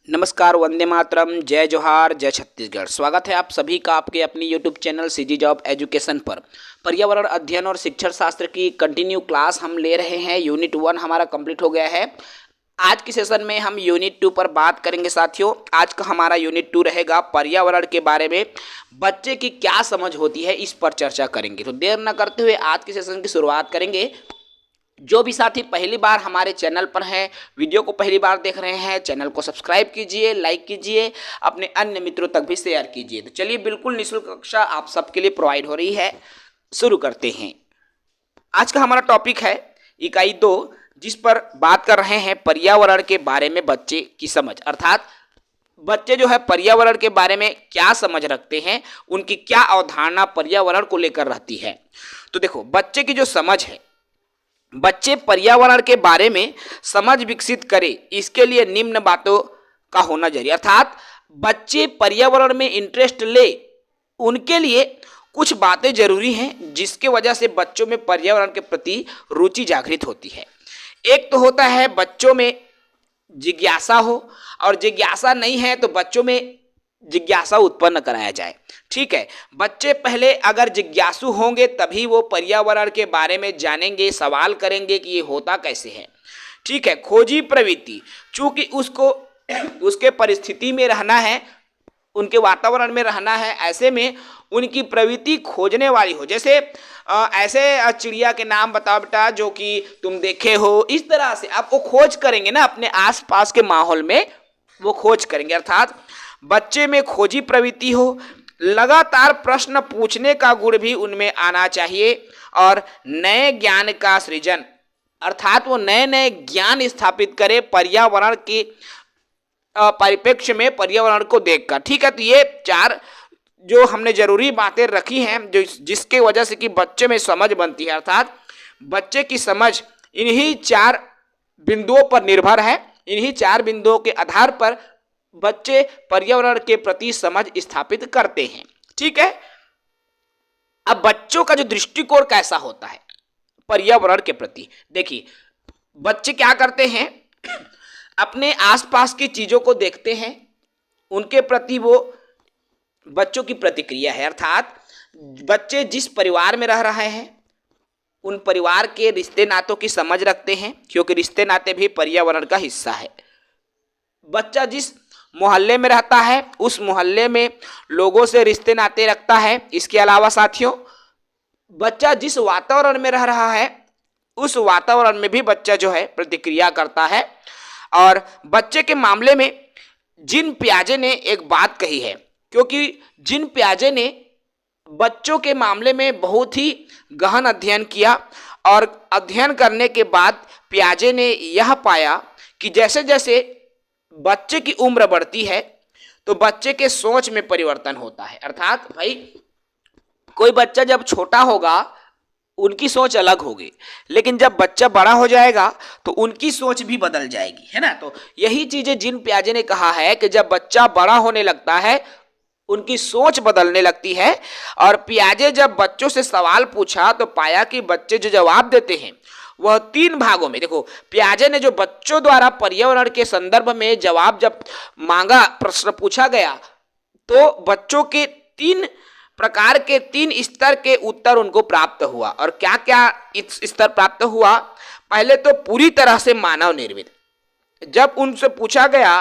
नमस्कार, वंदे मातरम, जय जोहार, जय छत्तीसगढ़। स्वागत है आप सभी का आपके अपनी YouTube channel CG job education पर। पर्यावरण अध्ययन और शिक्षण शास्त्र की कंटिन्यू क्लास हम ले रहे हैं। यूनिट 1 हमारा कंप्लीट हो गया है। आज की सेशन में हम यूनिट 2 पर बात करेंगे। साथियों, आज का हमारा यूनिट 2 रहेगा पर्यावरण के बारे में बच्चे की क्या समझ होती है, इस पर चर्चा करेंगे। तो देर न करते हुए आज की सेशन की शुरुआत करेंगे। जो भी साथी पहली बार हमारे चैनल पर हैं, वीडियो को पहली बार देख रहे हैं, चैनल को सब्सक्राइब कीजिए, लाइक कीजिए, अपने अन्य मित्रों तक भी शेयर कीजिए। तो चलिए, बिल्कुल निःशुल्क कक्षा आप सबके लिए प्रोवाइड हो रही है। शुरू करते हैं। आज का हमारा टॉपिक है इकाई 2, जिस पर बात कर रहे हैं पर्यावरण के बारे में बच्चे की समझ। अर्थात बच्चे जो है पर्यावरण के बारे में क्या समझ रखते हैं, उनकी क्या अवधारणा पर्यावरण को लेकर रहती है। तो देखो, बच्चे की जो समझ है, बच्चे पर्यावरण के बारे में समझ विकसित करें, इसके लिए निम्न बातों का होना जरूरी। अर्थात बच्चे पर्यावरण में इंटरेस्ट ले, उनके लिए कुछ बातें जरूरी हैं जिसके वजह से बच्चों में पर्यावरण के प्रति रुचि जागृत होती है। एक तो होता है बच्चों में जिज्ञासा हो, और जिज्ञासा नहीं है तो बच्चों में जिज्ञासा उत्पन्न कराया जाए। ठीक है, बच्चे पहले अगर जिज्ञासु होंगे तभी वो पर्यावरण के बारे में जानेंगे, सवाल करेंगे कि ये होता कैसे है। ठीक है, खोजी प्रवृत्ति, चूंकि उसको उसके परिस्थिति में रहना है, उनके वातावरण में रहना है, ऐसे में उनकी प्रवृत्ति खोजने वाली हो। जैसे ऐसे चिड़िया के नाम बताओ बेटा जो कि तुम देखे हो, इस तरह से आप वो खोज करेंगे ना, अपने आसपास के माहौल में वो खोज करेंगे। अर्थात बच्चे में खोजी प्रवृत्ति हो, लगातार प्रश्न पूछने का गुण भी उनमें आना चाहिए, और नए ज्ञान का सृजन, अर्थात वो नए नए ज्ञान स्थापित करे पर्यावरण के परिप्रेक्ष्य में, पर्यावरण को देखकर। ठीक है, तो ये 4 जो हमने जरूरी बातें रखी हैं, जो जिसके वजह से कि बच्चे में समझ बनती है। अर्थात बच्चे की समझ इन्हीं 4 बिंदुओं पर निर्भर है। इन्हीं 4 बिंदुओं के आधार पर बच्चे पर्यावरण के प्रति समझ स्थापित करते हैं। ठीक है, अब बच्चों का जो दृष्टिकोण कैसा होता है पर्यावरण के प्रति, देखिए बच्चे क्या करते हैं, अपने आसपास की चीजों को देखते हैं, उनके प्रति वो बच्चों की प्रतिक्रिया है। अर्थात बच्चे जिस परिवार में रह रहे हैं, उन परिवार के रिश्ते नातों की समझ रखते हैं, क्योंकि रिश्ते नाते भी पर्यावरण का हिस्सा है। बच्चा जिस मोहल्ले में रहता है, उस मोहल्ले में लोगों से रिश्ते नाते रखता है। इसके अलावा साथियों, बच्चा जिस वातावरण में रह रहा है, उस वातावरण में भी बच्चा जो है प्रतिक्रिया करता है। और बच्चे के मामले में जिन पियाजे ने एक बात कही है, क्योंकि जिन पियाजे ने बच्चों के मामले में बहुत ही गहन अध्ययन किया, और अध्ययन करने के बाद पियाजे ने यह पाया कि जैसे जैसे बच्चे की उम्र बढ़ती है तो बच्चे के सोच में परिवर्तन होता है। अर्थात भाई, कोई बच्चा जब छोटा होगा उनकी सोच अलग होगी, लेकिन जब बच्चा बड़ा हो जाएगा तो उनकी सोच भी बदल जाएगी, है ना। तो यही चीजें जिन पियाजे ने कहा है कि जब बच्चा बड़ा होने लगता है उनकी सोच बदलने लगती है। और पियाजे जब बच्चों से सवाल पूछा तो पाया कि बच्चे जो जवाब देते हैं वह 3 भागों में, देखो पियाजे ने जो बच्चों द्वारा पर्यावरण के संदर्भ में जवाब जब मांगा, प्रश्न पूछा गया, तो बच्चों के 3 प्रकार के 3 स्तर के उत्तर उनको प्राप्त हुआ। और क्या क्या स्तर प्राप्त हुआ, पहले तो पूरी तरह से मानव निर्मित। जब उनसे पूछा गया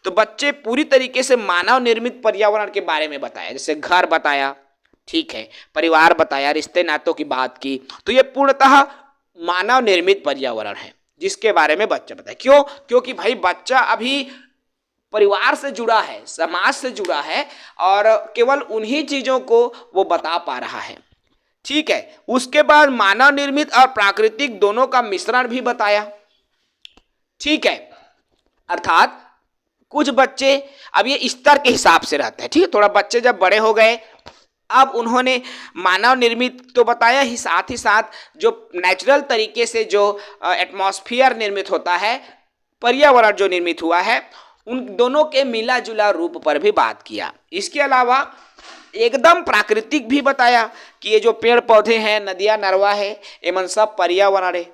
तो बच्चे पूरी तरीके से मानव निर्मित पर्यावरण के बारे में बताया। जैसे घर बताया, ठीक है, परिवार बताया, रिश्ते नातों की बात की, तो ये पूर्णतः मानव निर्मित पर्यावरण है जिसके बारे में बच्चा बताए। क्यों? क्योंकि भाई बच्चा अभी परिवार से जुड़ा है, समाज से जुड़ा है, और केवल उन्हीं चीजों को वो बता पा रहा है। ठीक है, उसके बाद मानव निर्मित और प्राकृतिक दोनों का मिश्रण भी बताया। ठीक है, अर्थात कुछ बच्चे अब ये स्तर के हिसाब से रहते हैं। ठीक है, थोड़ा बच्चे जब बड़े हो गए, अब उन्होंने मानव निर्मित तो बताया ही साथ जो नेचुरल तरीके से जो एटमॉस्फेयर निर्मित होता है, पर्यावरण जो निर्मित हुआ है, उन दोनों के मिला जुला रूप पर भी बात किया। इसके अलावा एकदम प्राकृतिक भी बताया कि ये जो पेड़ पौधे हैं, नदियां नरवा है, एमन सब पर्यावरण है।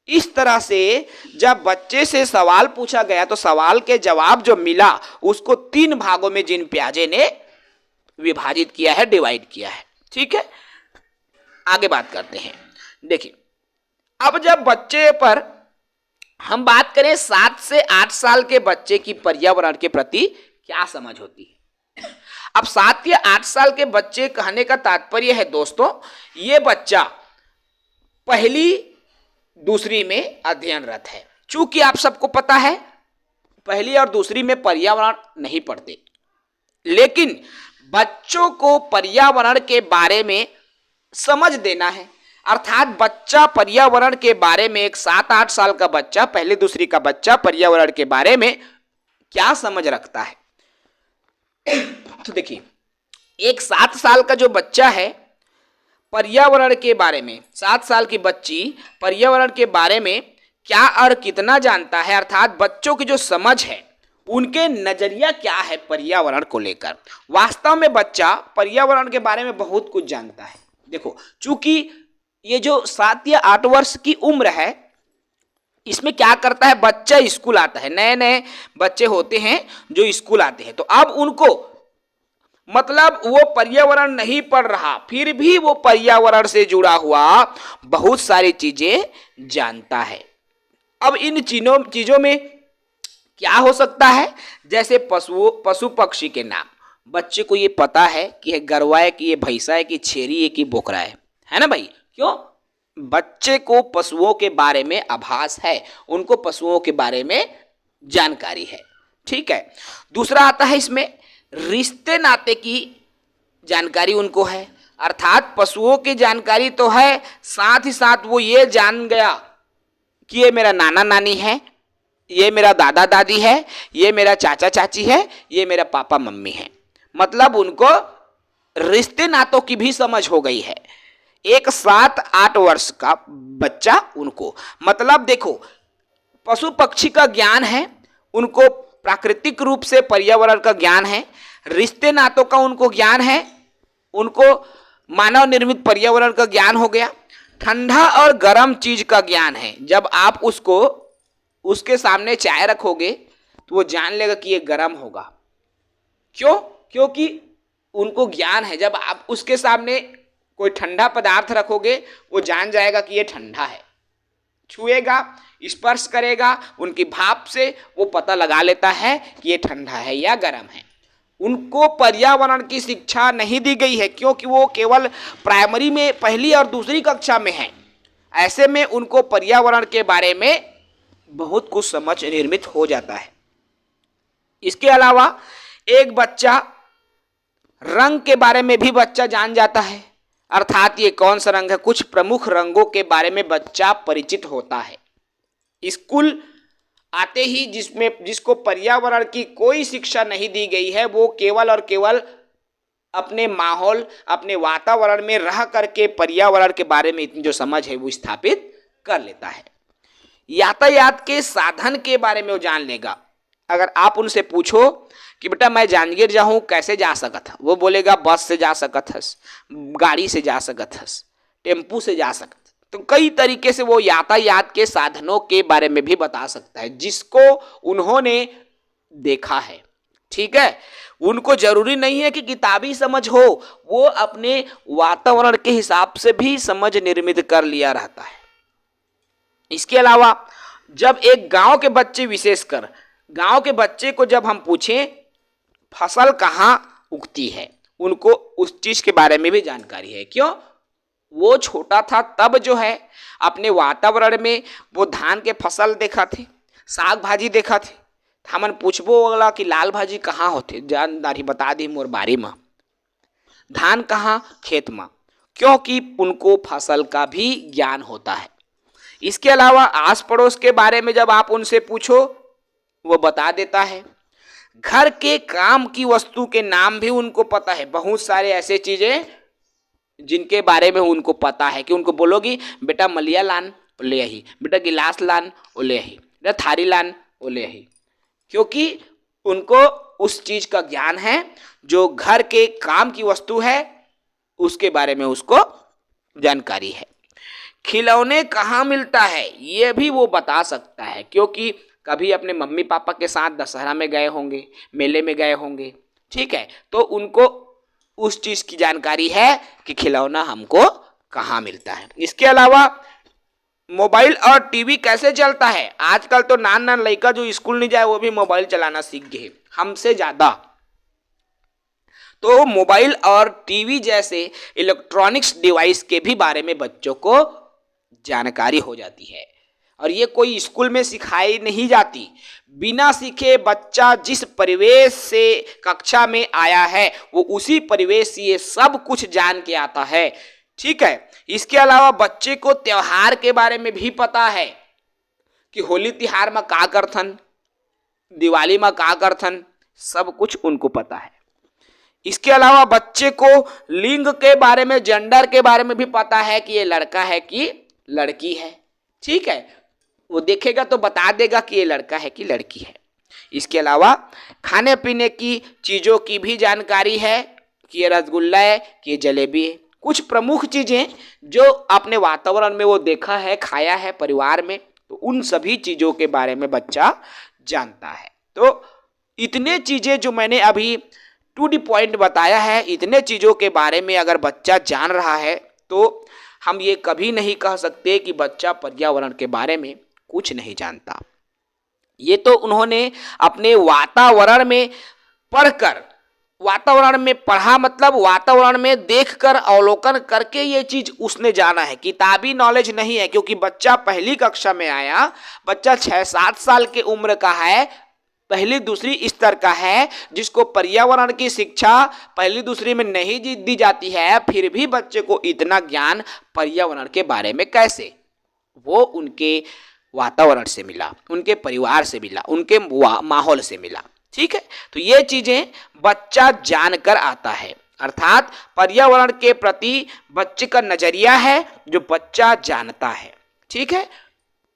इस तरह से जब बच्चे से सवाल पूछा गया तो सवाल के जवाब जो मिला उसको 3 भागों में जिन पियाजे ने विभाजित किया है, डिवाइड किया है। ठीक है, आगे बात करते हैं। देखिए, अब जब बच्चे पर हम बात करें 7 से 8 साल के बच्चे की पर्यावरण के प्रति क्या समझ होती है। अब 7 या 8 साल के बच्चे कहने का तात्पर्य है दोस्तों, ये बच्चा पहली दूसरी में अध्ययनरत है। चूंकि आप सबको पता है पहली और दूसरी में पर्यावरण नहीं पढ़ते, लेकिन बच्चों को पर्यावरण के बारे में समझ देना है। अर्थात बच्चा पर्यावरण के बारे में, एक 7-8 साल का बच्चा, पहली दूसरी का बच्चा पर्यावरण के बारे में क्या समझ रखता है। तो देखिए, एक 7 साल का जो बच्चा है पर्यावरण के बारे में, 7 साल की बच्ची पर्यावरण के बारे में क्या और कितना जानता है, अर्थात बच्चों की जो समझ है, उनके नजरिया क्या है पर्यावरण को लेकर। वास्तव में बच्चा पर्यावरण के बारे में बहुत कुछ जानता है। देखो, चूंकि ये जो 7 या 8 वर्ष की उम्र है, इसमें क्या करता है, बच्चा स्कूल आता है। नए नए बच्चे होते हैं जो स्कूल आते हैं, तो अब उनको मतलब वो पर्यावरण नहीं पढ़ रहा, फिर भी वो पर्यावरण से जुड़ा हुआ बहुत सारी चीजें जानता है। अब इन चीजों में क्या हो सकता है, जैसे पशु पक्षी के नाम, बच्चे को ये पता है कि ये गरवा है, कि ये भैंसा है, कि छेरी है, कि बोकरा है ना भाई। क्यों? बच्चे को पशुओं के बारे में आभास है, उनको पशुओं के बारे में जानकारी है। ठीक है, दूसरा आता है इसमें रिश्ते नाते की जानकारी उनको है। अर्थात पशुओं की जानकारी तो है, साथ ही साथ वो ये जान गया कि ये मेरा नाना नानी है, ये मेरा दादा दादी है, ये मेरा चाचा चाची है, ये मेरा पापा मम्मी है। मतलब उनको रिश्ते नातों की भी समझ हो गई है। एक 7-8 वर्ष का बच्चा उनको, मतलब देखो, पशु पक्षी का ज्ञान है उनको, प्राकृतिक रूप से पर्यावरण का ज्ञान है, रिश्ते नातों का उनको ज्ञान है, उनको मानव निर्मित पर्यावरण का ज्ञान हो गया, ठंडा और गर्म चीज का ज्ञान है। जब आप उसको उसके सामने चाय रखोगे तो वो जान लेगा कि ये गर्म होगा। क्यों? क्योंकि उनको ज्ञान है। जब आप उसके सामने कोई ठंडा पदार्थ रखोगे वो जान जाएगा कि ये ठंडा है, छुएगा, स्पर्श करेगा, उनकी भाप से वो पता लगा लेता है कि ये ठंडा है या गर्म है। उनको पर्यावरण की शिक्षा नहीं दी गई है, क्योंकि वो केवल प्राइमरी में पहली और दूसरी कक्षा में है। ऐसे में उनको पर्यावरण के बारे में बहुत कुछ समझ निर्मित हो जाता है। इसके अलावा एक बच्चा रंग के बारे में भी बच्चा जान जाता है। अर्थात ये कौन सा रंग है, कुछ प्रमुख रंगों के बारे में बच्चा परिचित होता है। स्कूल आते ही जिसको पर्यावरण की कोई शिक्षा नहीं दी गई है, वो केवल और केवल अपने माहौल, अपने वातावरण में रह करके पर्यावरण के बारे में इतनी जो समझ है वो स्थापित कर लेता है। यातायात के साधन के बारे में वो जान लेगा। अगर आप उनसे पूछो कि बेटा मैं जांजगीर जाऊँ कैसे जा सकत है, वो बोलेगा बस से जा सकत हस, गाड़ी से जा सकत हस, टेम्पू से जा सकत। तो कई तरीके से वो यातायात के साधनों के बारे में भी बता सकता है, जिसको उन्होंने देखा है। ठीक है, उनको जरूरी नहीं है कि किताबी समझ हो, वो अपने वातावरण के हिसाब से भी समझ निर्मित कर लिया रहता है। इसके अलावा जब एक गांव के बच्चे, विशेषकर गांव के बच्चे को जब हम पूछें फसल कहाँ उगती है, उनको उस चीज के बारे में भी जानकारी है। क्यों? वो छोटा था तब जो है अपने वातावरण में वो धान के फसल देखा थे, साग भाजी देखा थे। हमन पूछबो अगला कि लाल भाजी कहाँ होते, जानदारी बता दी मोर बारी में, धान कहाँ, खेत में। क्योंकि उनको फसल का भी ज्ञान होता है। इसके अलावा आस पड़ोस के बारे में जब आप उनसे पूछो वो बता देता है। घर के काम की वस्तु के नाम भी उनको पता है। बहुत सारे ऐसे चीजें जिनके बारे में उनको पता है कि उनको बोलोगी बेटा मलिया लान ओ ले आई, बेटा गिलास लान ओ ले आई, बेटा थारी लान ओ ले आई। क्योंकि उनको उस चीज का ज्ञान है, जो घर के काम की वस्तु है उसके बारे में उसको जानकारी है। खिलौने कहाँ मिलता है ये भी वो बता सकता है, क्योंकि कभी अपने मम्मी पापा के साथ दशहरा में गए होंगे, मेले में गए होंगे, ठीक है, तो उनको उस चीज की जानकारी है कि खिलौना हमको कहाँ मिलता है। इसके अलावा मोबाइल और टीवी कैसे चलता है, आजकल तो नान लड़का जो स्कूल नहीं जाए वो भी मोबाइल चलाना सीख गए हमसे ज्यादा। तो मोबाइल और टीवी जैसे इलेक्ट्रॉनिक्स डिवाइस के भी बारे में बच्चों को जानकारी हो जाती है, और ये कोई स्कूल में सिखाई नहीं जाती। बिना सीखे बच्चा जिस परिवेश से कक्षा में आया है वो उसी परिवेश से ये सब कुछ जान के आता है, ठीक है। इसके अलावा बच्चे को त्योहार के बारे में भी पता है कि होली त्योहार में का करथन, दिवाली में का करथन, सब कुछ उनको पता है। इसके अलावा बच्चे को लिंग के बारे में, जेंडर के बारे में भी पता है कि ये लड़का है कि लड़की है, ठीक है, वो देखेगा तो बता देगा कि ये लड़का है कि लड़की है। इसके अलावा खाने पीने की चीज़ों की भी जानकारी है कि ये रसगुल्ला है कि ये जलेबी है। कुछ प्रमुख चीज़ें जो अपने वातावरण में वो देखा है, खाया है परिवार में, तो उन सभी चीज़ों के बारे में बच्चा जानता है। तो इतने चीज़ें जो मैंने अभी टू द पॉइंट बताया है, इतने चीज़ों के बारे में अगर बच्चा जान रहा है तो हम ये कभी नहीं कह सकते कि बच्चा पर्यावरण के बारे में कुछ नहीं जानता। ये तो उन्होंने अपने वातावरण में पढ़कर, वातावरण में पढ़ा मतलब वातावरण में देखकर अवलोकन करके ये चीज उसने जाना है, किताबी नॉलेज नहीं है। क्योंकि बच्चा पहली कक्षा में आया, बच्चा 6-7 साल की उम्र का है, पहली दूसरी स्तर का है, जिसको पर्यावरण की शिक्षा पहली दूसरी में नहीं दी जाती है, फिर भी बच्चे को इतना ज्ञान पर्यावरण के बारे में कैसे? वो उनके वातावरण से मिला, उनके परिवार से मिला, उनके माहौल से मिला, ठीक है। तो ये चीजें बच्चा जानकर आता है, अर्थात पर्यावरण के प्रति बच्चे का नजरिया है जो बच्चा जानता है, ठीक है।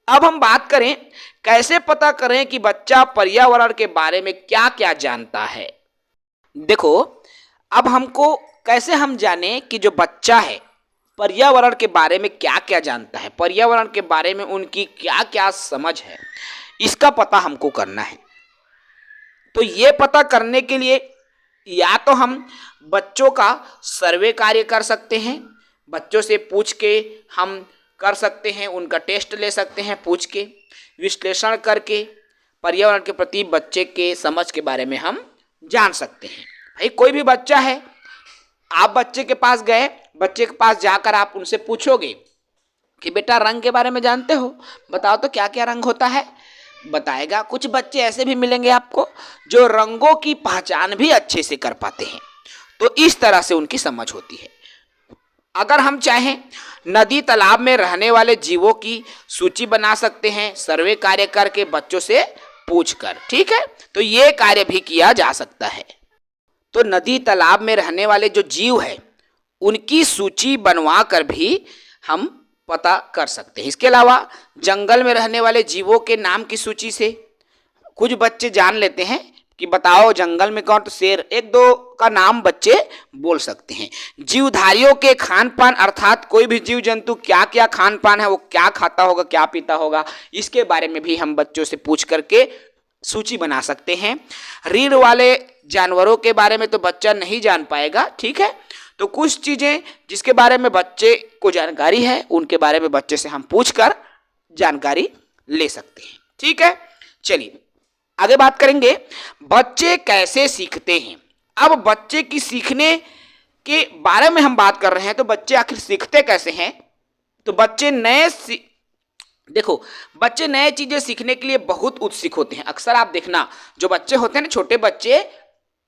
अब हम बात करें कैसे पता करें कि बच्चा पर्यावरण के बारे में क्या क्या जानता है। देखो, अब हमको कैसे हम जाने कि जो बच्चा है पर्यावरण के बारे में क्या क्या जानता है, पर्यावरण के बारे में उनकी क्या क्या समझ है, इसका पता हमको करना है। तो ये पता करने के लिए या तो हम बच्चों का सर्वे कार्य कर सकते हैं, बच्चों से पूछ के हम कर सकते हैं, उनका टेस्ट ले सकते हैं, पूछ के विश्लेषण करके पर्यावरण के प्रति बच्चे के समझ के बारे में हम जान सकते हैं। भाई कोई भी बच्चा है, आप बच्चे के पास गए, बच्चे के पास जाकर आप उनसे पूछोगे कि बेटा रंग के बारे में जानते हो, बताओ तो क्या क्या रंग होता है, बताएगा। कुछ बच्चे ऐसे भी मिलेंगे आपको जो रंगों की पहचान भी अच्छे से कर पाते हैं, तो इस तरह से उनकी समझ होती है। अगर हम चाहें नदी तालाब में रहने वाले जीवों की सूची बना सकते हैं, सर्वे कार्य करके बच्चों से पूछकर, ठीक है, तो ये कार्य भी किया जा सकता है। तो नदी तालाब में रहने वाले जो जीव है उनकी सूची बनवा कर भी हम पता कर सकते हैं। इसके अलावा जंगल में रहने वाले जीवों के नाम की सूची से कुछ बच्चे जान लेते हैं कि बताओ जंगल में कौन, तो शेर, एक दो का नाम बच्चे बोल सकते हैं। जीवधारियों के खान पान, अर्थात कोई भी जीव जंतु क्या क्या खान पान है, वो क्या खाता होगा, क्या पीता होगा, इसके बारे में भी हम बच्चों से पूछ करके सूची बना सकते हैं। रीढ़ वाले जानवरों के बारे में तो बच्चा नहीं जान पाएगा, ठीक है, तो कुछ चीजें जिसके बारे में बच्चे को जानकारी है उनके बारे में बच्चे से हम पूछकर जानकारी ले सकते हैं, ठीक है। चलिए आगे बात करेंगे बच्चे कैसे सीखते हैं। अब बच्चे की सीखने के बारे में हम बात कर रहे हैं, तो बच्चे आखिर सीखते कैसे हैं। तो बच्चे बच्चे नए चीजें सीखने के लिए बहुत उत्सुक होते हैं। अक्सर आप देखना जो बच्चे होते हैं ना, छोटे बच्चे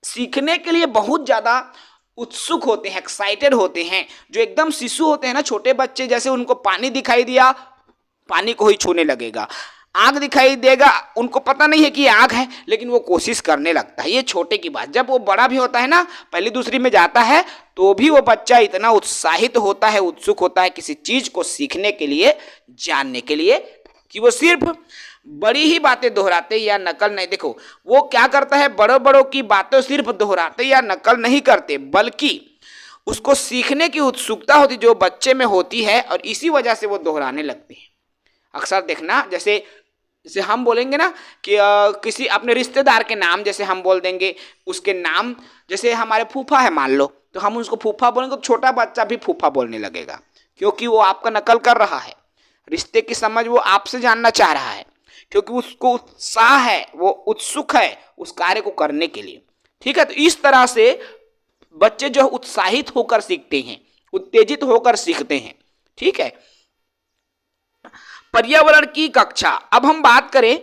सीखने के लिए बहुत ज्यादा उत्सुक होते हैं, एक्साइटेड होते हैं। जो एकदम शिशु होते हैं ना, छोटे बच्चे, जैसे उनको पानी दिखाई दिया, पानी को ही छूने लगेगा, आग दिखाई देगा, उनको पता नहीं है कि आग है, लेकिन वो कोशिश करने लगता है। ये छोटे की बात। जब वो बड़ा भी होता है ना, पहली दूसरी में जाता है, तो भी वो बच्चा इतना उत्साहित होता है, उत्सुक होता है किसी चीज को सीखने के लिए, जानने के लिए, कि वो सिर्फ बड़ी ही बातें दोहराते या नकल नहीं। देखो वो क्या करता है, बड़ों बड़ों की बातें सिर्फ दोहराते या नकल नहीं करते, बल्कि उसको सीखने की उत्सुकता होती जो बच्चे में होती है, और इसी वजह से वो दोहराने लगते हैं। अक्सर देखना, जैसे जैसे हम बोलेंगे ना कि किसी अपने रिश्तेदार के नाम जैसे हम बोल देंगे, उसके नाम, जैसे हमारे फूफा है मान लो, तो हम उसको फूफा बोलेंगे तो छोटा बच्चा भी फूफा बोलने लगेगा, क्योंकि वो आपका नकल कर रहा है। रिश्ते की समझ वो आपसे जानना चाह रहा है, क्योंकि उसको उत्साह है, वो उत्सुक है उस कार्य को करने के लिए। ठीक है, तो इस तरह से बच्चे जो उत्साहित होकर सीखते हैं, उत्तेजित होकर सीखते हैं। ठीक है, पर्यावरण की कक्षा। अब हम बात करें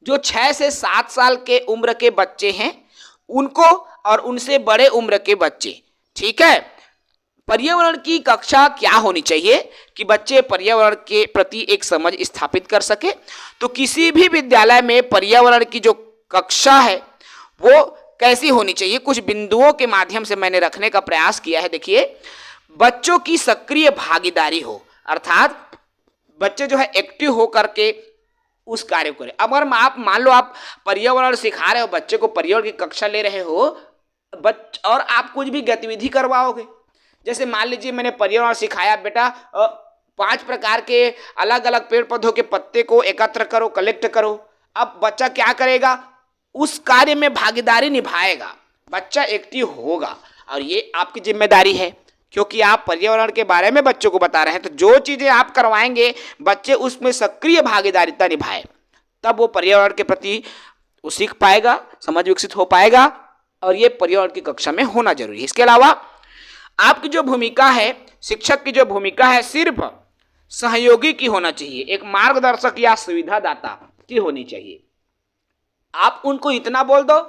जो 6 से 7 साल के उम्र के बच्चे हैं उनको, और उनसे बड़े उम्र के बच्चे। ठीक है, पर्यावरण की कक्षा क्या होनी चाहिए कि बच्चे पर्यावरण के प्रति एक समझ स्थापित कर सके। तो किसी भी विद्यालय में पर्यावरण की जो कक्षा है वो कैसी होनी चाहिए, कुछ बिंदुओं के माध्यम से मैंने रखने का प्रयास किया है। देखिए, बच्चों की सक्रिय भागीदारी हो, अर्थात बच्चे जो है एक्टिव होकर के उस कार्य को करें। अगर आप मान लो आप पर्यावरण सिखा रहे हो, बच्चे को पर्यावरण की कक्षा ले रहे हो, और आप कुछ भी गतिविधि करवाओगे, जैसे मान लीजिए मैंने पर्यावरण सिखाया, बेटा 5 प्रकार के अलग अलग पेड़ पौधों के पत्ते को एकत्र करो, कलेक्ट करो। अब बच्चा क्या करेगा, उस कार्य में भागीदारी निभाएगा, बच्चा एक्टिव होगा, और ये आपकी जिम्मेदारी है, क्योंकि आप पर्यावरण के बारे में बच्चों को बता रहे हैं। तो जो चीजें आप करवाएंगे बच्चे उसमें सक्रिय भागीदारिता निभाए, तब वो पर्यावरण के प्रति वो सीख पाएगा, समझ विकसित हो पाएगा, और ये पर्यावरण की कक्षा में होना जरूरी है। इसके अलावा आपकी जो भूमिका है, शिक्षक की जो भूमिका है, सिर्फ सहयोगी की होना चाहिए, एक मार्गदर्शक या सुविधादाता की होनी चाहिए। आप उनको इतना बोल दो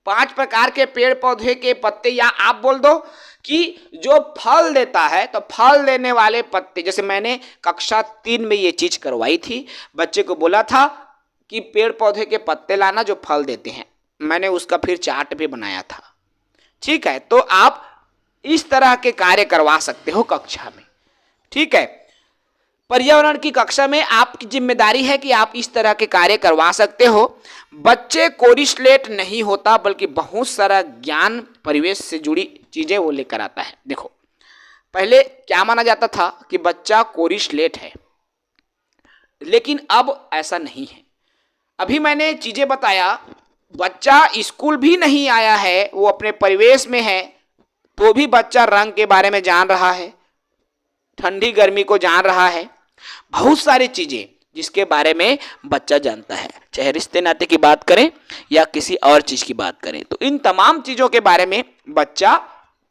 5 प्रकार के पेड़ पौधे के पत्ते, या आप बोल दो कि जो फल देता है तो फल देने वाले पत्ते, जैसे मैंने कक्षा 3 में ये चीज करवाई थी, बच्चे को बोला था कि पेड़ पौधे के पत्ते लाना जो फल देते हैं, मैंने उसका फिर चार्ट भी बनाया था। ठीक है, तो आप इस तरह के कार्य करवा सकते हो कक्षा में। ठीक है, पर्यावरण की कक्षा में आपकी जिम्मेदारी है कि आप इस तरह के कार्य करवा सकते हो। बच्चे कोरिस्लेट नहीं होता, बल्कि बहुत सारा ज्ञान परिवेश से जुड़ी चीजें वो लेकर आता है। देखो, पहले क्या माना जाता था कि बच्चा कोरिस्लेट है, लेकिन अब ऐसा नहीं है। अभी मैंने चीजें बताया, बच्चा स्कूल भी नहीं आया है, वो अपने परिवेश में है, तो भी बच्चा रंग के बारे में जान रहा है, ठंडी गर्मी को जान रहा है, बहुत सारी चीजें जिसके बारे में बच्चा जानता है, चाहे रिश्ते नाते की बात करें या किसी और चीज की बात करें, तो इन तमाम चीजों के बारे में बच्चा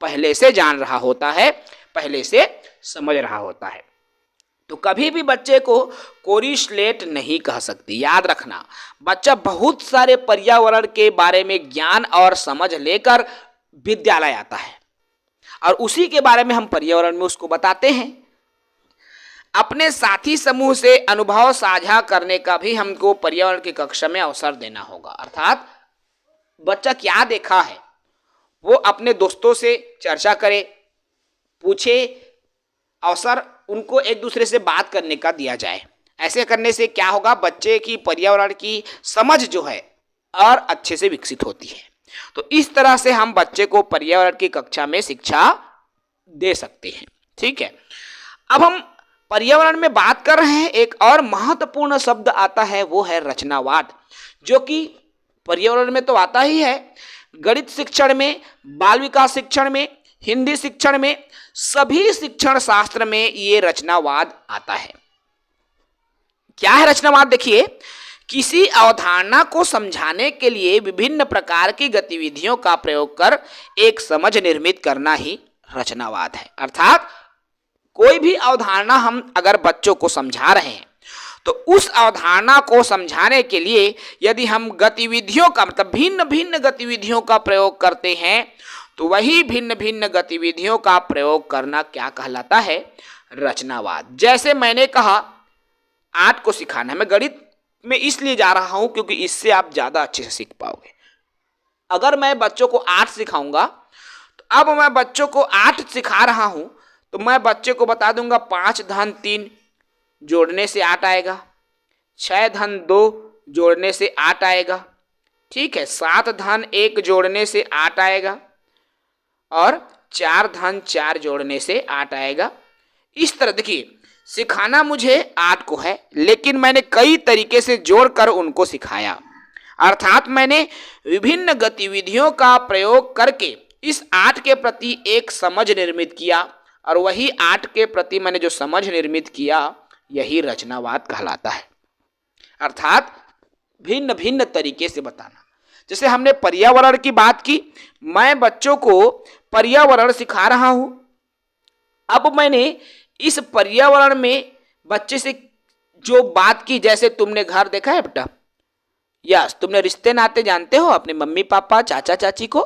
पहले से जान रहा होता है, पहले से समझ रहा होता है। तो कभी भी बच्चे को कोरिस्लेट नहीं कह सकती। याद रखना, बच्चा बहुत सारे पर्यावरण के बारे में ज्ञान और समझ लेकर विद्यालय आता है, और उसी के बारे में हम पर्यावरण में उसको बताते हैं। अपने साथी समूह से अनुभव साझा करने का भी हमको पर्यावरण की कक्षा में अवसर देना होगा। अर्थात बच्चा क्या देखा है वो अपने दोस्तों से चर्चा करे, पूछे, अवसर उनको एक दूसरे से बात करने का दिया जाए। ऐसे करने से क्या होगा, बच्चे की पर्यावरण की समझ जो है और अच्छे से विकसित होती है। तो इस तरह से हम बच्चे को पर्यावरण की कक्षा में शिक्षा दे सकते हैं। ठीक है, अब हम पर्यावरण में बात कर रहे हैं, एक और महत्वपूर्ण शब्द आता है, वो है रचनावाद, जो कि पर्यावरण में तो आता ही है, गणित शिक्षण में, बाल विकास शिक्षण में, हिंदी शिक्षण में, सभी शिक्षण शास्त्र में ये रचनावाद आता है। क्या है रचनावाद? देखिए, किसी अवधारणा को समझाने के लिए विभिन्न प्रकार की गतिविधियों का प्रयोग कर एक समझ निर्मित करना ही रचनावाद है। अर्थात कोई भी अवधारणा हम अगर बच्चों को समझा रहे हैं, तो उस अवधारणा को समझाने के लिए यदि हम गतिविधियों का मतलब भिन्न भिन्न गतिविधियों का प्रयोग करते हैं, तो वही भिन्न भिन्न गतिविधियों का प्रयोग करना क्या कहलाता है? रचनावाद। जैसे मैंने कहा, आर्ट को सिखाना है, मैं गणित में इसलिए जा रहा हूं क्योंकि इससे आप ज्यादा अच्छे से सीख पाओगे। अगर मैं बच्चों को आर्ट सिखाऊंगा, तो अब मैं बच्चों को आर्ट सिखा रहा हूं, तो मैं बच्चे को बता दूंगा 5 धन 3 जोड़ने से 8 आएगा, 6 धन 2 जोड़ने से 8 आएगा, ठीक है, 7 धन 1 जोड़ने से 8 आएगा, और 4 धन 4 जोड़ने से 8 आएगा। इस तरह देखिए, सिखाना मुझे 8 को है, लेकिन मैंने कई तरीके से जोड़कर उनको सिखाया, अर्थात मैंने विभिन्न गतिविधियों का प्रयोग करके इस 8 के प्रति एक समझ निर्मित किया, और वही 8 के प्रति मैंने जो समझ निर्मित किया यही रचनावाद कहलाता है। अर्थात भिन्न भिन्न तरीके से बताना। जैसे हमने पर्यावरण की बात की, मैं बच्चों को पर्यावरण सिखा रहा हूं। अब मैंने इस पर्यावरण में बच्चे से जो बात की, जैसे तुमने घर देखा है बेटा, यस, तुमने रिश्ते नाते जानते हो अपने मम्मी पापा चाचा चाची को,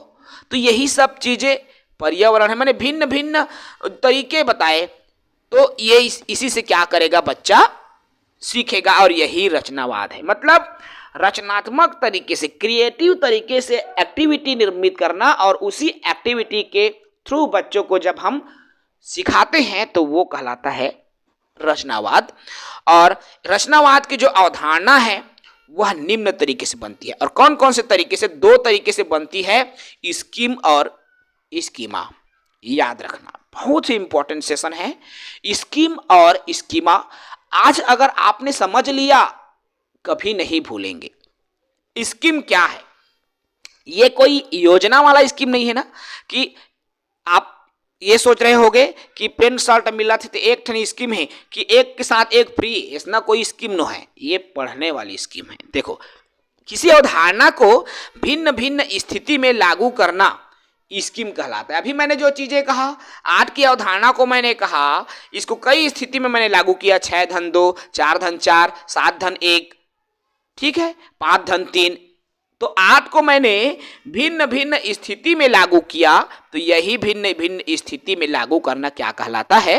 तो यही सब चीजें पर्यावरण है। मैंने भिन्न भिन्न तरीके बताए, तो ये इसी से क्या करेगा, बच्चा सीखेगा, और यही रचनावाद है। मतलब रचनात्मक तरीके से, क्रिएटिव तरीके से एक्टिविटी निर्मित करना, और उसी एक्टिविटी के थ्रू बच्चों को जब हम सिखाते हैं तो वो कहलाता है रचनावाद। और रचनावाद की जो अवधारणा है वह निम्न तरीके से बनती है। और कौन कौन से तरीके से? 2 तरीके से बनती है, स्कीम और स्कीमा। याद रखना, बहुत ही इंपॉर्टेंट सेशन है, स्कीम और स्कीमा। आज अगर आपने समझ लिया, कभी नहीं भूलेंगे। स्कीम क्या है? ये कोई योजना वाला स्कीम नहीं है ना, कि आप ये सोच रहे होगे कि पेंट शर्ट मिला थे तो एक ठन स्कीम है कि एक के साथ एक फ्री, इसना कोई स्कीम न है। ये पढ़ने वाली स्कीम है। देखो, किसी अवधारणा को भिन्न भिन्न स्थिति में लागू करना स्कीम कहलाता है। अभी मैंने जो चीजें कहा, 8 की अवधारणा को मैंने कहा, इसको कई स्थिति में मैंने लागू किया। 6 धन 2, 4 धन 4, 7 धन 1, ठीक है, 5 धन 3। तो 8 को मैंने भिन्न भिन्न स्थिति में लागू किया, तो यही भिन्न भिन्न स्थिति में लागू करना क्या कहलाता है?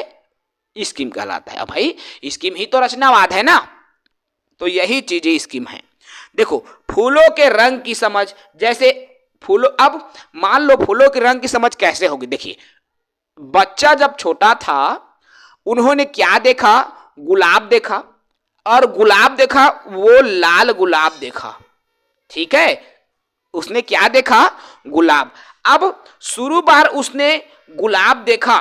स्कीम कहलाता है। अब भाई स्कीम ही तो रचनावाद है ना, तो यही चीजें स्कीम है। देखो, फूलों के रंग की समझ, जैसे फूलों, अब मान लो फूलों के रंग की समझ कैसे होगी? देखिए, बच्चा जब छोटा था उन्होंने क्या देखा? गुलाब देखा, और गुलाब देखा वो लाल गुलाब देखा, ठीक है, उसने क्या देखा? गुलाब। अब शुरू बार उसने गुलाब देखा,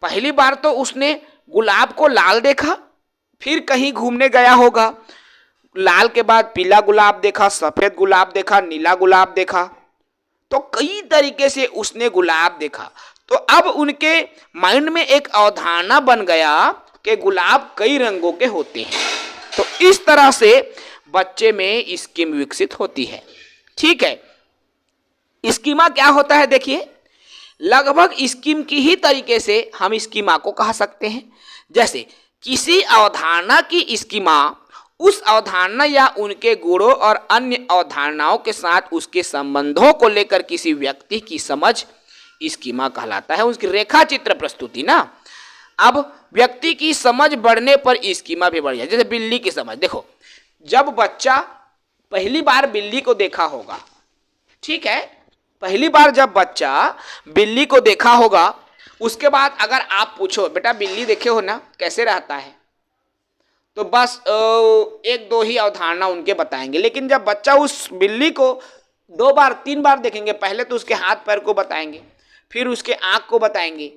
पहली बार तो उसने गुलाब को लाल देखा, फिर कहीं घूमने गया होगा, लाल के बाद पीला गुलाब देखा, सफेद गुलाब देखा, नीला गुलाब देखा, तो कई तरीके से उसने गुलाब देखा। तो अब उनके माइंड में एक अवधारणा बन गया कि गुलाब कई रंगों के होते हैं। तो इस तरह से बच्चे में स्कीम विकसित होती है, ठीक है। स्कीमा क्या होता है? देखिए, लगभग स्कीम की ही तरीके से हम स्कीमा को कह सकते हैं। जैसे किसी अवधारणा की स्कीमा उस अवधारणा या उनके गुणों और अन्य अवधारणाओं के साथ उसके संबंधों को लेकर किसी व्यक्ति की समझ स्कीमा कहलाता है। उसकी रेखा चित्र प्रस्तुति ना। अब व्यक्ति की समझ बढ़ने पर स्कीमा भी बढ़ जाए। जैसे बिल्ली की समझ, देखो, जब बच्चा पहली बार बिल्ली को देखा होगा, ठीक है, पहली बार जब बच्चा बिल्ली को देखा होगा, उसके बाद अगर आप पूछो बेटा बिल्ली देखे हो ना, कैसे रहता है, तो बस 1-2 ही अवधारणा उनके बताएंगे। लेकिन जब बच्चा उस बिल्ली को 2 बार 3 बार देखेंगे, पहले तो उसके हाथ पैर को बताएंगे, फिर उसके आँख को बताएंगे,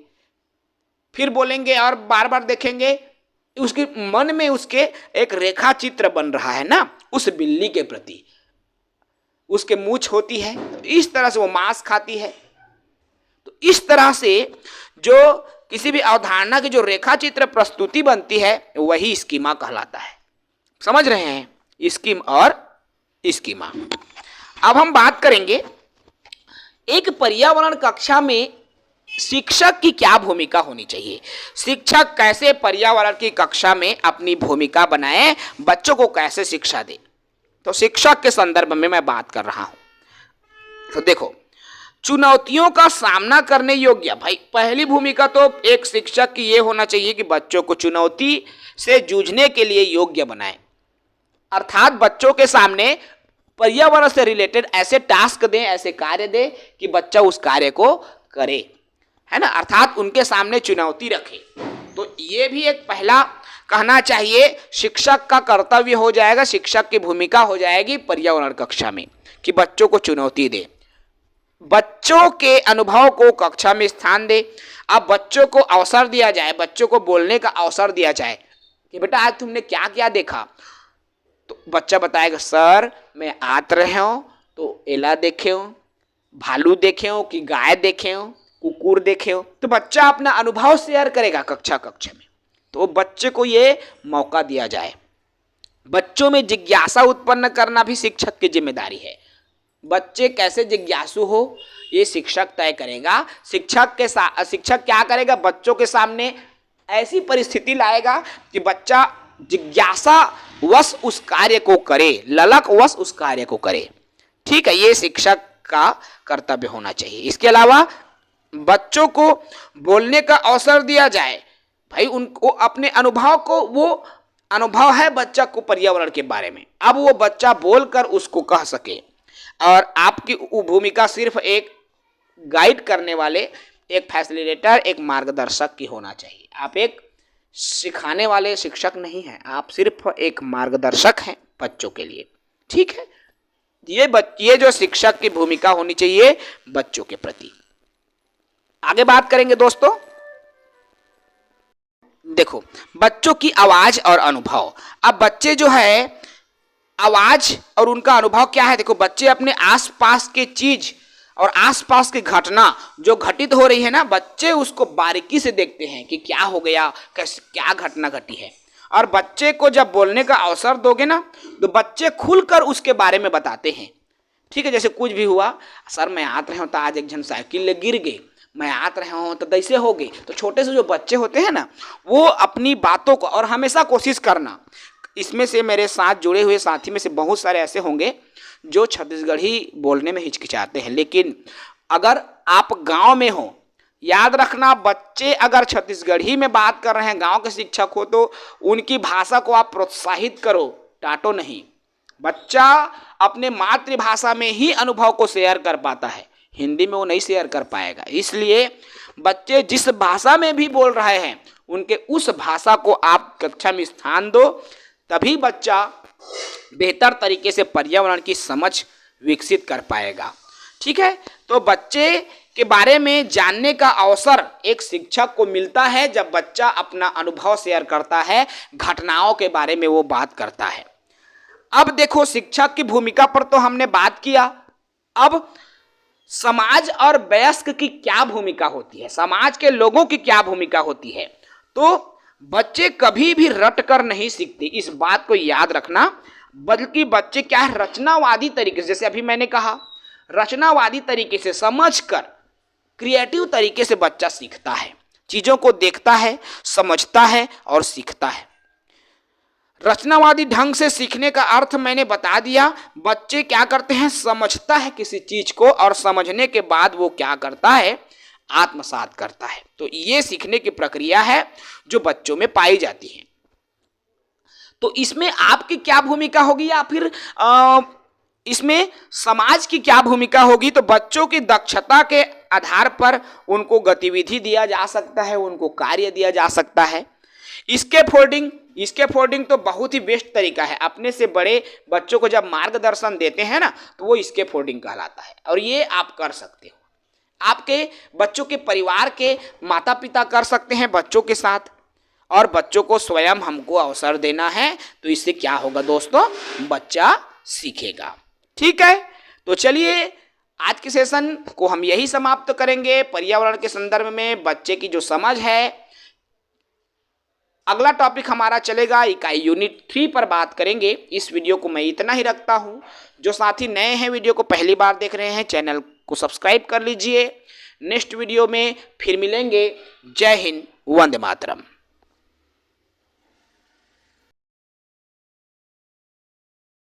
फिर बोलेंगे और बार बार देखेंगे, उसके मन में उसके एक रेखा चित्र बन रहा है ना उस बिल्ली के प्रति। उसके मूंछ होती है, तो इस तरह से वो मांस खाती है। तो इस तरह से जो किसी भी अवधारणा की जो रेखा चित्र प्रस्तुति बनती है वही स्कीमा कहलाता है। समझ रहे हैं? स्कीम और स्कीमा। अब हम बात करेंगे एक पर्यावरण कक्षा में शिक्षक की क्या भूमिका होनी चाहिए। शिक्षक कैसे पर्यावरण की कक्षा में अपनी भूमिका बनाए, बच्चों को कैसे शिक्षा दे, तो शिक्षक के संदर्भ में मैं बात कर रहा हूं। तो देखो, चुनौतियों का सामना करने योग्य, भाई पहली भूमिका तो एक शिक्षक की ये होना चाहिए कि बच्चों को चुनौती से जूझने के लिए योग्य बनाए। अर्थात बच्चों के सामने पर्यावरण से रिलेटेड ऐसे टास्क दें, ऐसे कार्य दें कि बच्चा उस कार्य को करे, है ना। अर्थात उनके सामने चुनौती रखे। तो ये भी एक पहला कहना चाहिए शिक्षक का कर्तव्य हो जाएगा, शिक्षक की भूमिका हो जाएगी पर्यावरण कक्षा में कि बच्चों को चुनौती दे। बच्चों के अनुभव को कक्षा में स्थान दे। अब बच्चों को अवसर दिया जाए, बच्चों को बोलने का अवसर दिया जाए कि बेटा आज तुमने क्या क्या देखा। तो बच्चा बताएगा सर मैं आत रहे हो तो एला देखे हो, भालू देखे हो कि गाय देखे हो, कुकुर देखे हो। तो बच्चा अपना अनुभव शेयर करेगा कक्षा में। तो बच्चे को ये मौका दिया जाए। बच्चों में जिज्ञासा उत्पन्न करना भी शिक्षक की जिम्मेदारी है। बच्चे कैसे जिज्ञासु हो ये शिक्षक तय करेगा। शिक्षक क्या करेगा, बच्चों के सामने ऐसी परिस्थिति लाएगा कि बच्चा जिज्ञासा वश उस कार्य को करे, ललक वश उस कार्य को करे। ठीक है, ये शिक्षक का कर्तव्य होना चाहिए। इसके अलावा बच्चों को बोलने का अवसर दिया जाए। भाई उनको अपने अनुभव को, वो अनुभव है बच्चा को पर्यावरण के बारे में, अब वो बच्चा बोलकर उसको कह सके। और आपकी भूमिका सिर्फ एक गाइड करने वाले, एक फैसिलिटेटर, एक मार्गदर्शक की होना चाहिए। आप एक सिखाने वाले शिक्षक नहीं हैं, आप सिर्फ एक मार्गदर्शक हैं बच्चों के लिए। ठीक है, ये जो शिक्षक की भूमिका होनी चाहिए बच्चों के प्रति। आगे बात करेंगे दोस्तों। देखो बच्चों की आवाज और अनुभव। अब बच्चे जो है आवाज और उनका अनुभव क्या है। देखो बच्चे अपने आसपास के चीज और आसपास की घटना जो घटित हो रही है ना, बच्चे उसको बारीकी से देखते हैं कि क्या हो गया, कैसे क्या घटना घटी है। और बच्चे को जब बोलने का अवसर दोगे ना तो बच्चे खुलकर उसके बारे में बताते हैं। ठीक है, जैसे कुछ भी हुआ, सर मैं आत रहे हो तो आज एक जन साइकिल ले गिर गई, मैं आत रहे हो तो कैसे हो गई। तो छोटे से जो बच्चे होते हैं ना, वो अपनी बातों को, और हमेशा कोशिश करना, इसमें से मेरे साथ जुड़े हुए साथी में से बहुत सारे ऐसे होंगे जो छत्तीसगढ़ी बोलने में हिचकिचाते हैं, लेकिन अगर आप गांव में हो, याद रखना बच्चे अगर छत्तीसगढ़ी में बात कर रहे हैं, गांव के शिक्षक हो, तो उनकी भाषा को आप प्रोत्साहित करो, डांटो नहीं। बच्चा अपने मातृभाषा में ही अनुभव को शेयर कर पाता है, हिंदी में वो नहीं शेयर कर पाएगा। इसलिए बच्चे जिस भाषा में भी बोल रहे हैं उनके उस भाषा को आप कक्षा में स्थान दो, तभी बच्चा बेहतर तरीके से पर्यावरण की समझ विकसित कर पाएगा। ठीक है, तो बच्चे के बारे में जानने का अवसर एक शिक्षक को मिलता है जब बच्चा अपना अनुभव शेयर करता है, घटनाओं के बारे में वो बात करता है। अब देखो शिक्षक की भूमिका पर तो हमने बात किया, अब समाज और वयस्क की क्या भूमिका होती है, समाज के लोगों की क्या भूमिका होती है। तो बच्चे कभी भी रट कर नहीं सीखते, इस बात को याद रखना, बल्कि बच्चे क्या है रचनावादी तरीके से, जैसे अभी मैंने कहा, रचनावादी तरीके से समझकर क्रिएटिव तरीके से बच्चा सीखता है, चीजों को देखता है, समझता है और सीखता है। रचनावादी ढंग से सीखने का अर्थ मैंने बता दिया। बच्चे क्या करते हैं, समझता है किसी चीज को और समझने के बाद वो क्या करता है, आत्मसात करता है। तो ये सीखने की प्रक्रिया है जो बच्चों में पाई जाती है। तो इसमें आपकी क्या भूमिका होगी या फिर इसमें समाज की क्या भूमिका होगी। तो बच्चों की दक्षता के आधार पर उनको गतिविधि दिया जा सकता है, उनको कार्य दिया जा सकता है। स्कैफोल्डिंग तो बहुत ही बेस्ट तरीका है। अपने से बड़े बच्चों को जब मार्गदर्शन देते हैं ना तो वो स्कैफोल्डिंग कहलाता है, और ये आप कर सकते हो। आपके बच्चों के परिवार के माता पिता कर सकते हैं बच्चों के साथ, और बच्चों को स्वयं हमको अवसर देना है। तो इससे क्या होगा दोस्तों, बच्चा सीखेगा। ठीक है, तो चलिए आज के सेशन को हम यही समाप्त करेंगे। पर्यावरण के संदर्भ में बच्चे की जो समझ है, अगला टॉपिक हमारा चलेगा इकाई यूनिट 3 पर बात करेंगे। इस वीडियो को मैं इतना ही रखता हूं। जो साथी नए हैं, वीडियो को पहली बार देख रहे हैं, चैनल को सब्सक्राइब कर लीजिए। नेक्स्ट वीडियो में फिर मिलेंगे। जय हिंद, वंदे मातरम।